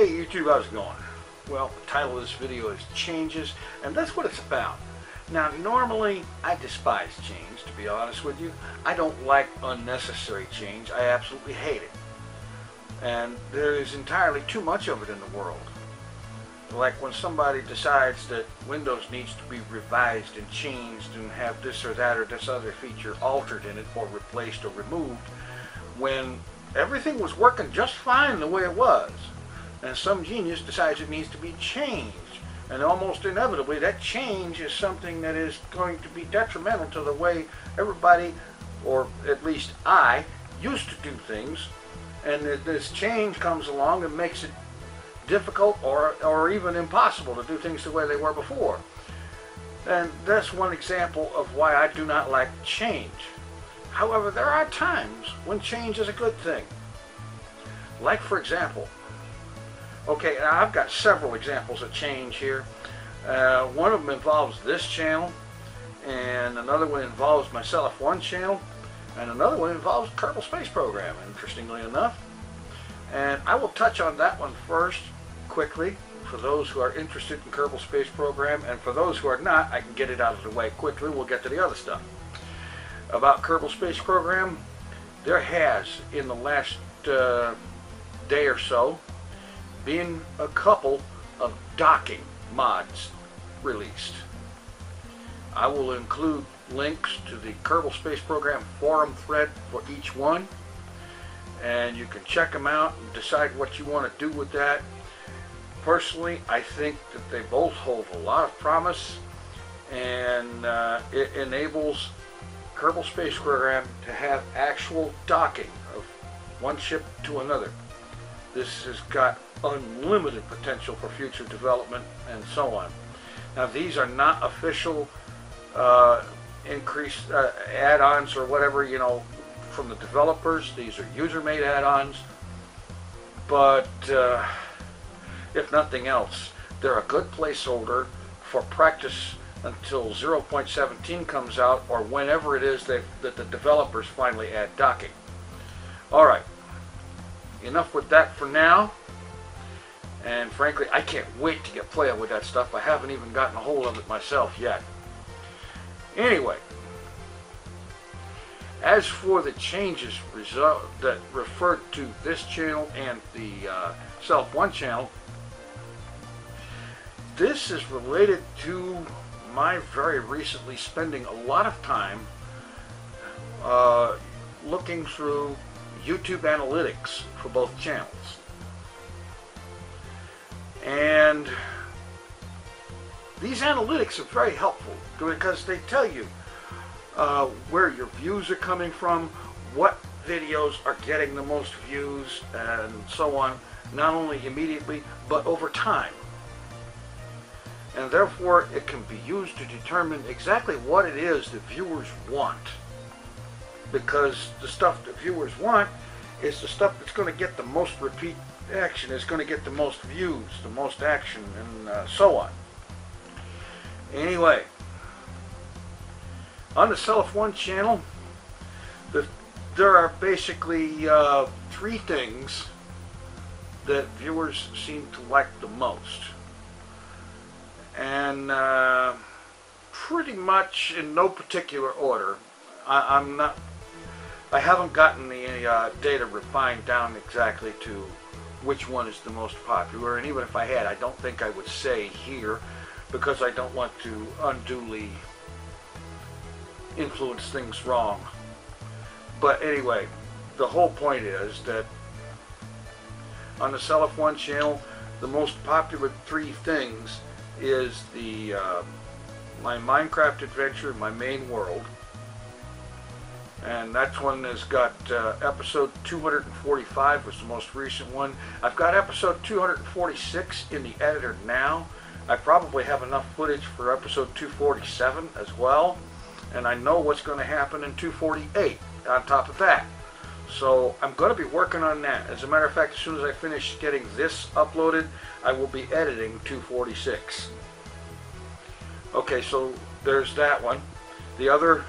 Hey YouTube, how's it going? Well, the title of this video is Changes, and that's what it's about. Now, normally, I despise change, to be honest with you. I don't like unnecessary change. I absolutely hate it. And there is entirely too much of it in the world. Like when somebody decides that Windows needs to be revised and changed and have this or that or this other feature altered in it or replaced or removed, when everything was working just fine the way it was, and some genius decides it needs to be changed, and almost inevitably that change is something that is going to be detrimental to the way everybody, or at least I, used to do things, and this change comes along and makes it difficult or even impossible to do things the way they were before. And that's one example of why I do not like change. However, there are times when change is a good thing. Like, for example, okay, now I've got several examples of change here. One of them involves this channel, and another one involves my Self1 channel, and another one involves Kerbal Space Program, interestingly enough. And I will touch on that one first, quickly, for those who are interested in Kerbal Space Program, and for those who are not, I can get it out of the way quickly. We'll get to the other stuff. About Kerbal Space Program, there has, in the last day or so, been a couple of docking mods released. I will include links to the Kerbal Space Program forum thread for each one, and you can check them out and decide what you want to do with that. Personally, I think that they both hold a lot of promise, and it enables Kerbal Space Program to have actual docking of one ship to another. This has got unlimited potential for future development and so on. Now, these are not official increased add-ons or whatever, you know, from the developers. These are user-made add-ons, but if nothing else, they're a good placeholder for practice until 0.17 comes out, or whenever it is that the developers finally add docking. Alright, enough with that for now. And frankly, I can't wait to get playing with that stuff. I haven't even gotten a hold of it myself yet. Anyway, as for the changes that refer to this channel and the Self1 channel, this is related to my very recently spending a lot of time looking through YouTube analytics for both channels. And these analytics are very helpful because they tell you where your views are coming from, what videos are getting the most views, and so on, not only immediately, but over time. And therefore, it can be used to determine exactly what it is that viewers want. Because the stuff that viewers want is the stuff that's going to get the most repeat action, is going to get the most views, the most action, and so on. Anyway, on the Self1 channel, there are basically three things that viewers seem to like the most. And pretty much in no particular order. I haven't gotten the data refined down exactly to which one is the most popular, and even if I had, I don't think I would say here, because I don't want to unduly influence things wrong. But anyway, the whole point is that on the Self1 channel, the most popular three things is the my Minecraft adventure, my main world, and that's one that's got episode 245 was the most recent one. I've got episode 246 in the editor now. I probably have enough footage for episode 247 as well, and I know what's going to happen in 248 on top of that. So I'm going to be working on that. As a matter of fact, as soon as I finish getting this uploaded, I will be editing 246. Okay, so there's that one. The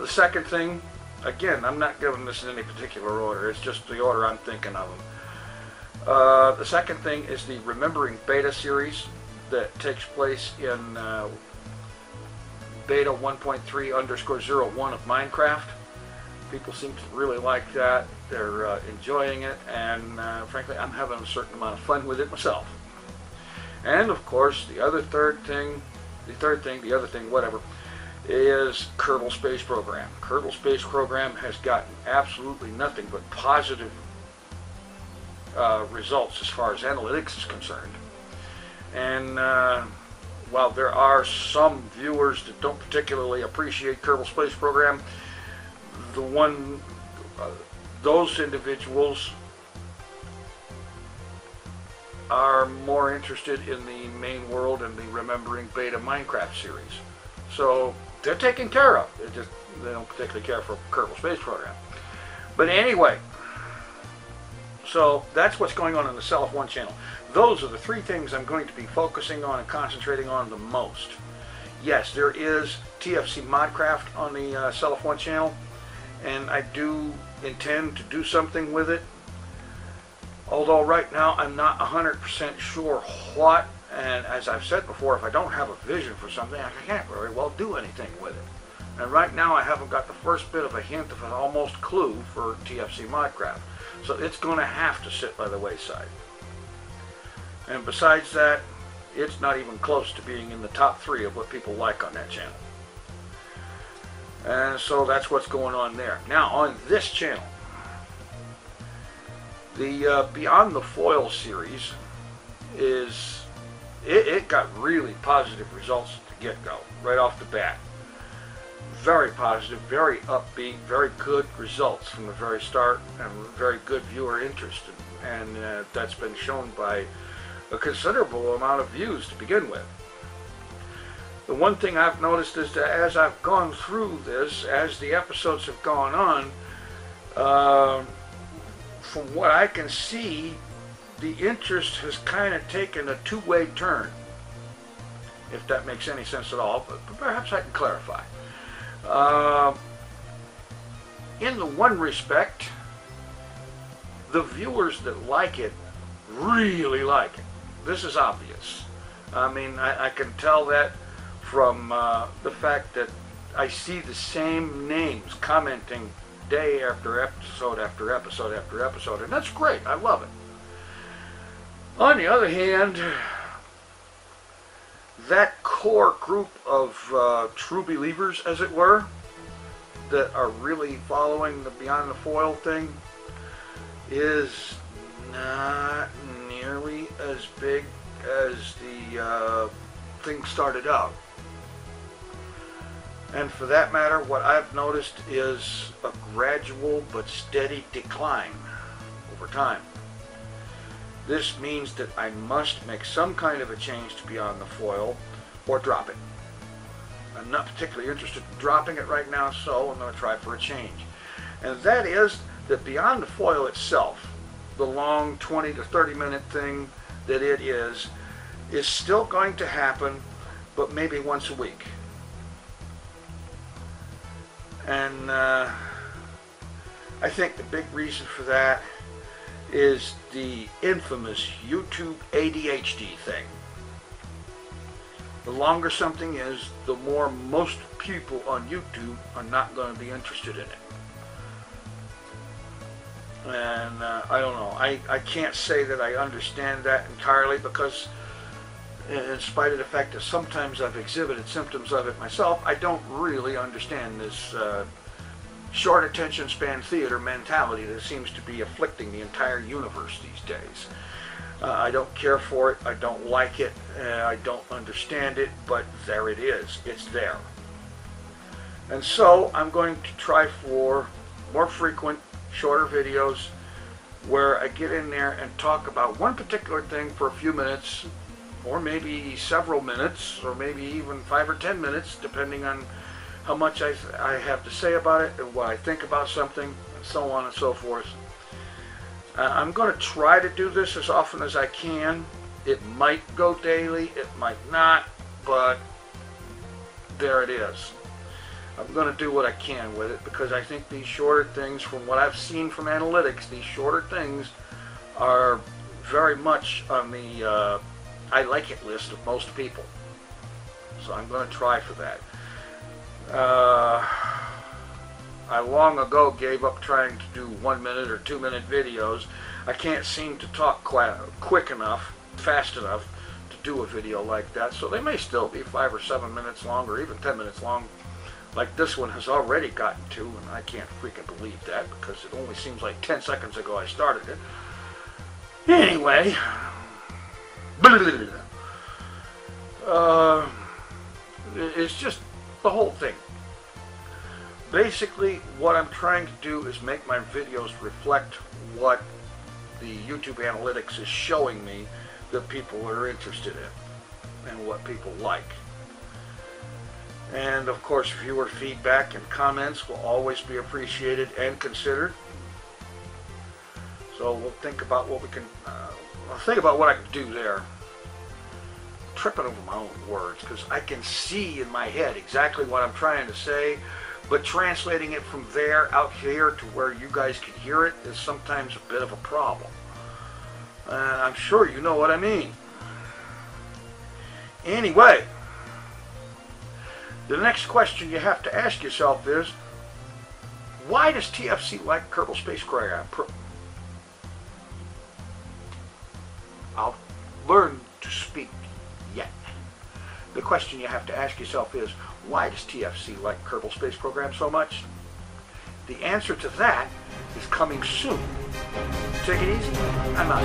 second thing, again, I'm not giving this in any particular order. It's just the order I'm thinking of them. The second thing is the Remembering Beta series that takes place in beta 1.3_01 of Minecraft. People seem to really like that. They're enjoying it, and frankly, I'm having a certain amount of fun with it myself. And of course, the other thing, whatever, is Kerbal Space Program. Kerbal Space Program has gotten absolutely nothing but positive results as far as analytics is concerned. And while there are some viewers that don't particularly appreciate Kerbal Space Program, those individuals are more interested in the main world and the Remembering Beta Minecraft series. So they're taken care of. They don't particularly care for Kerbal Space Program. But anyway, so that's what's going on the Self1 channel. Those are the three things I'm going to be focusing on and concentrating on the most. Yes, there is TFC Modcraft on the Self1 channel, and I do intend to do something with it. Although right now I'm not 100% sure what, and as I've said before, if I don't have a vision for something, I can't very well do anything with it. And right now I haven't got the first bit of a hint of an almost clue for TFC Modcraft. So it's going to have to sit by the wayside. And besides that, it's not even close to being in the top 3 of what people like on that channel. And so that's what's going on there. Now on this channel, the Beyond the Foil series it got really positive results at the get-go, right off the bat. Very positive, very upbeat, very good results from the very start, and very good viewer interest. And that's been shown by a considerable amount of views to begin with. The one thing I've noticed is that as I've gone through this, as the episodes have gone on, from what I can see, the interest has kind of taken a two-way turn, if that makes any sense at all, but perhaps I can clarify. In the one respect, the viewers that like it really like it. This is obvious. I mean, I can tell that from the fact that I see the same names commenting day after episode after episode after episode, and that's great. I love it. On the other hand, that core group of true believers, as it were, that are really following the Beyond the Foil thing, is not nearly as big as the thing started out. And for that matter, what I've noticed is a gradual but steady decline over time. This means that I must make some kind of a change to Beyond the Foil or drop it. I'm not particularly interested in dropping it right now, so I'm going to try for a change. And that is that Beyond the Foil itself, the long 20 to 30 minute thing that it is still going to happen, but maybe once a week. And I think the big reason for that is the infamous YouTube ADHD thing. The longer something is, the more most people on YouTube are not going to be interested in it. And I don't know. I can't say that I understand that entirely, because in spite of the fact that sometimes I've exhibited symptoms of it myself, I don't really understand this short attention span theater mentality that seems to be afflicting the entire universe these days. I don't care for it, I don't like it, I don't understand it, but there it is, it's there. And so I'm going to try for more frequent, shorter videos where I get in there and talk about one particular thing for a few minutes, or maybe several minutes, or maybe even 5 or 10 minutes, depending on how much I have to say about it and what I think about something, and so on and so forth. I'm going to try to do this as often as I can. It might go daily, it might not, but there it is. I'm going to do what I can with it, because I think these shorter things, from what I've seen from analytics, these shorter things are very much on the I like it list of most people. So I'm going to try for that. I long ago gave up trying to do 1 minute or 2 minute videos. I can't seem to talk quick enough, fast enough to do a video like that. So they may still be 5 or 7 minutes long, or even 10 minutes long, like this one has already gotten to, and I can't freaking believe that because it only seems like 10 seconds ago I started it. Anyway, it's just the whole thing. Basically, what I'm trying to do is make my videos reflect what the YouTube analytics is showing me that people are interested in and what people like. And of course, viewer feedback and comments will always be appreciated and considered. So we'll think about what we can, I'll think about what I can do there. Tripping over my own words because I can see in my head exactly what I'm trying to say, but translating it from there out here to where you guys can hear it is sometimes a bit of a problem. And I'm sure you know what I mean. Anyway, the next question you have to ask yourself is, why does TFC like Kerbal Space Program? I'll learn to speak yet. The question you have to ask yourself is, why does TFC like Kerbal Space Program so much? The answer to that is coming soon. Take it easy. I'm out.